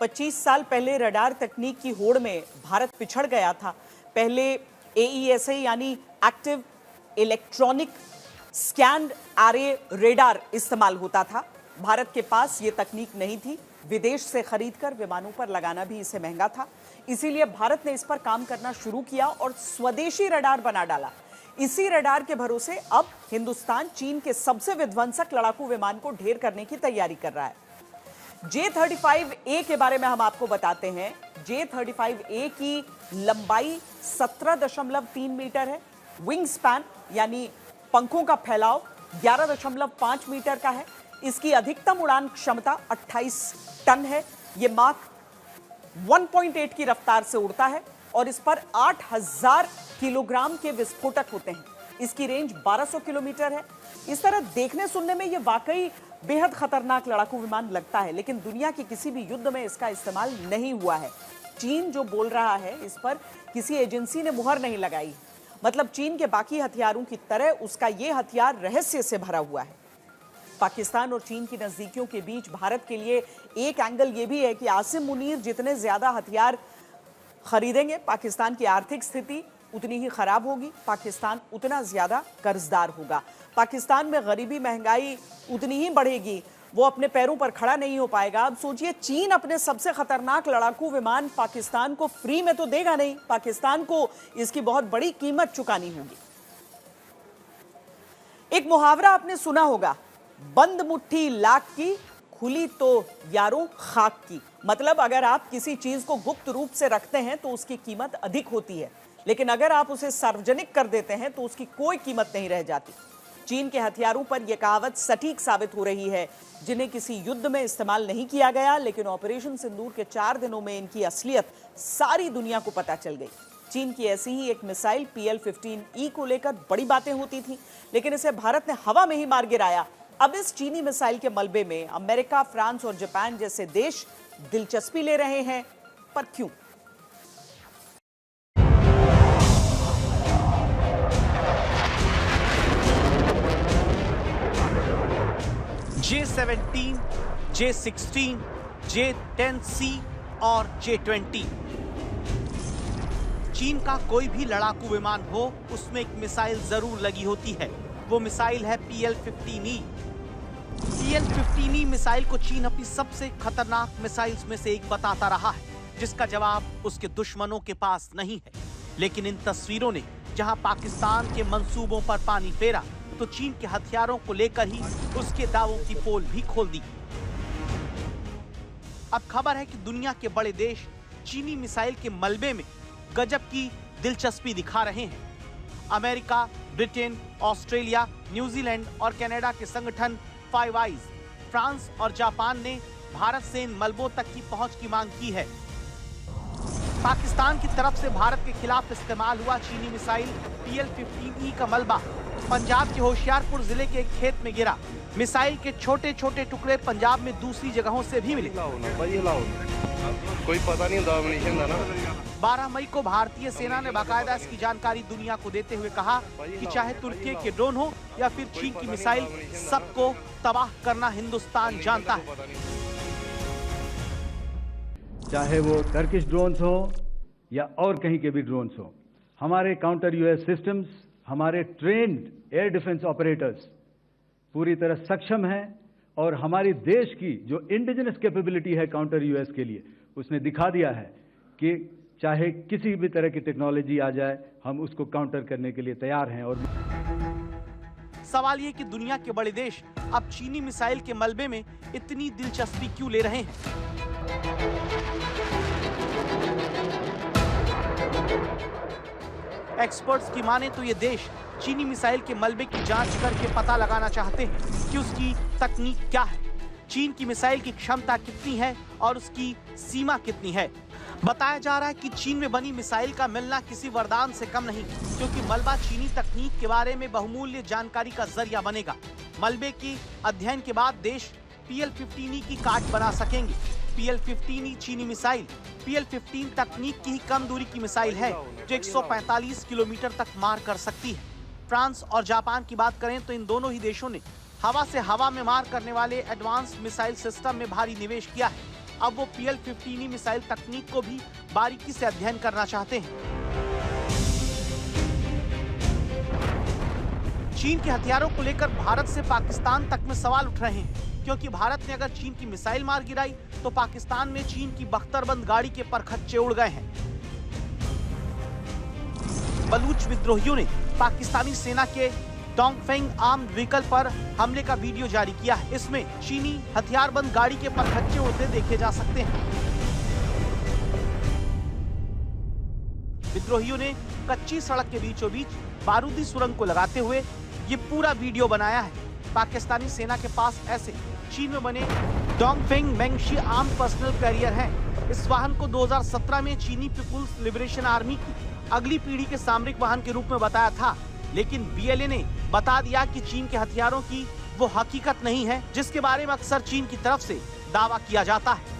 25 साल पहले रडार तकनीक की होड़ में भारत पिछड़ गया था। पहले AESA यानी active electronic scanned array radar इस्तेमाल होता था। भारत के पास ये तकनीक नहीं थी। विदेश से खरीदकर विमानों पर लगाना भी इसे महंगा था। इसीलिए भारत ने इस पर काम करना शुरू किया और स्वदेशी रडार बना डाला। इसी रडार के भरोसे अब हिंदुस्तान चीन के सबसे विध्वंसक लड़ाकू विमान को ढेर करने की तैयारी कर रहा है। J-35A के बारे में हम आपको बताते हैं। J-35A की लंबाई 17.3 मीटर है। विंग स्पैन यानी पंखों का फैलाव 11.5 मीटर का है। इसकी अधिकतम उड़ान क्षमता 28 टन है। यह माक 1.8 की रफ्तार से उड़ता है और इस पर 8000 किलोग्राम के विस्फोटक होते हैं। इसकी रेंज 1200 किलोमीटर है। इस तरह देखने सुनने में यह वाकई बेहद खतरनाक लड़ाकू विमान लगता है, लेकिन दुनिया के किसी भी युद्ध में इसका इस्तेमाल नहीं हुआ है। चीन जो बोल रहा है, इस पर किसी एजेंसी ने मुहर नहीं लगाई। मतलब चीन के बाकी हथियारों की तरह उसका यह हथियार रहस्य से भरा हुआ है। पाकिस्तान और चीन की नजदीकियों के बीच भारत के लिए एक एंगल यह भी है कि आसिम मुनीर जितने ज्यादा हथियार खरीदेंगे, पाकिस्तान की आर्थिक स्थिति उतनी ही खराब होगी, पाकिस्तान उतना ज्यादा कर्जदार होगा, पाकिस्तान में गरीबी महंगाई उतनी ही बढ़ेगी, वो अपने पैरों पर खड़ा नहीं हो पाएगा। अब सोचिए, चीन अपने सबसे खतरनाक लड़ाकू विमान पाकिस्तान को फ्री में तो देगा नहीं, पाकिस्तान को इसकी बहुत बड़ी कीमत चुकानी होगी। एक मुहावरा आपने सुना होगा, बंद मुट्ठी लाख की, खुली तो यारों खाक की। मतलब अगर आप किसी चीज को गुप्त रूप से रखते हैं तो उसकी कीमत अधिक होती है, लेकिन अगर आप उसे सार्वजनिक कर देते हैं तो उसकी कोई कीमत नहीं रह जाती। चीन के हथियारों पर यह कहावत सटीक साबित हो रही है, जिन्हें किसी युद्ध में इस्तेमाल नहीं किया गया, लेकिन ऑपरेशन सिंदूर के 4 दिनों में इनकी असलियत सारी दुनिया को पता चल गई। चीन की ऐसी ही एक मिसाइल PL-15E को लेकर बड़ी बातें होती थी, लेकिन इसे भारत ने हवा में ही मार गिराया। अब इस चीनी मिसाइल के मलबे में अमेरिका, फ्रांस और जापान जैसे देश दिलचस्पी ले रहे हैं, पर क्यों? J-17, J-16, J-10C और J-20। चीन का कोई भी लड़ाकू विमान हो, उसमें एक मिसाइल जरूर लगी होती है। वो मिसाइल है PL-15E। PL-15E मिसाइल को चीन अपनी सबसे खतरनाक मिसाइल्स में से एक बताता रहा है, जिसका जवाब उसके दुश्मनों के पास नहीं है। लेकिन इन तस्वीरों ने जहां पाकिस्तान के मंसूबों पर पानी फेरा, तो चीन के हथियारों को लेकर ही उसके दावों की पोल भी खोल दी। अब खबर है कि दुनिया के बड़े देश चीनी मिसाइल के मलबे में गजब की दिलचस्पी दिखा रहे हैं। अमेरिका, ब्रिटेन, ऑस्ट्रेलिया, न्यूजीलैंड और कनाडा के संगठन फाइव आइज, फ्रांस और जापान ने भारत से इन मलबों तक की पहुंच की मांग की है। पाकिस्तान की तरफ से भारत के खिलाफ इस्तेमाल हुआ चीनी मिसाइल PL-15E का मलबा पंजाब के होशियारपुर जिले के एक खेत में गिरा। मिसाइल के छोटे छोटे टुकड़े पंजाब में दूसरी जगहों से भी मिले। कोई पता नहीं होता अम्युनिशन था ना। 12 मई को भारतीय सेना ने बाकायदा इसकी जानकारी दुनिया को देते हुए कहा कि चाहे तुर्की के ड्रोन हो या फिर चीन की मिसाइल, सबको तबाह करना हिंदुस्तान जानता है। चाहे वो टर्किश ड्रोन्स हो या और कहीं के भी ड्रोन्स हो, हमारे काउंटर यूएस सिस्टम्स, हमारे ट्रेन्ड एयर डिफेंस ऑपरेटर्स पूरी तरह सक्षम हैं और हमारी देश की जो इंडिजिनस कैपेबिलिटी है काउंटर यूएस के लिए, उसने दिखा दिया है कि चाहे किसी भी तरह की टेक्नोलॉजी आ जाए, हम उसको काउंटर करने के लिए तैयार हैं। और सवाल ये कि दुनिया के बड़े देश अब चीनी मिसाइल के मलबे में इतनी दिलचस्पी क्यों ले रहे हैं? एक्सपर्ट्स की माने तो ये देश चीनी मिसाइल के मलबे की जांच करके पता लगाना चाहते हैं कि उसकी तकनीक क्या है, चीन की मिसाइल की क्षमता कितनी है और उसकी सीमा कितनी है। बताया जा रहा है कि चीन में बनी मिसाइल का मिलना किसी वरदान से कम नहीं, क्योंकि मलबा चीनी तकनीक के बारे में बहुमूल्य जानकारी का जरिया बनेगा। मलबे की अध्ययन के बाद देश PL-15E की काट बना सकेंगे। PL-15E चीनी मिसाइल PL-15 तकनीक की ही कम दूरी की मिसाइल है, जो 145 किलोमीटर तक मार कर सकती है। फ्रांस और जापान की बात करें तो इन दोनों ही देशों ने हवा से हवा में मार करने वाले एडवांस मिसाइल सिस्टम में भारी निवेश किया है। अब वो PL-15E मिसाइल तकनीक को भी बारीकी से अध्ययन करना चाहते हैं। चीन के हथियारों को लेकर भारत से पाकिस्तान तक में सवाल उठ रहे हैं, क्योंकि भारत ने अगर चीन की मिसाइल मार गिराई तो पाकिस्तान में चीन की बख्तरबंद गाड़ी के परखच्चे उड़ गए हैं। बलूच विद्रोहियों ने पाकिस्तानी सेना के डोंगफेंग आर्म्ड व्हीकल पर हमले का वीडियो जारी किया है। इसमें चीनी हथियारबंद गाड़ी के परखच्चे उड़ते देखे जा सकते हैं। विद्रोहियों ने कच्ची सड़क के बीचों बीच बारूदी सुरंग को लगाते हुए ये पूरा वीडियो बनाया है। पाकिस्तानी सेना के पास ऐसे चीन में बने डोंगफेंग मेंगशी आर्म्ड पर्सनल कैरियर हैं। इस वाहन को 2017 में चीनी पीपुल्स लिबरेशन आर्मी की अगली पीढ़ी के सामरिक वाहन के रूप में बताया था, लेकिन BLA ने बता दिया कि चीन के हथियारों की वो हकीकत नहीं है जिसके बारे में अक्सर चीन की तरफ से दावा किया जाता है।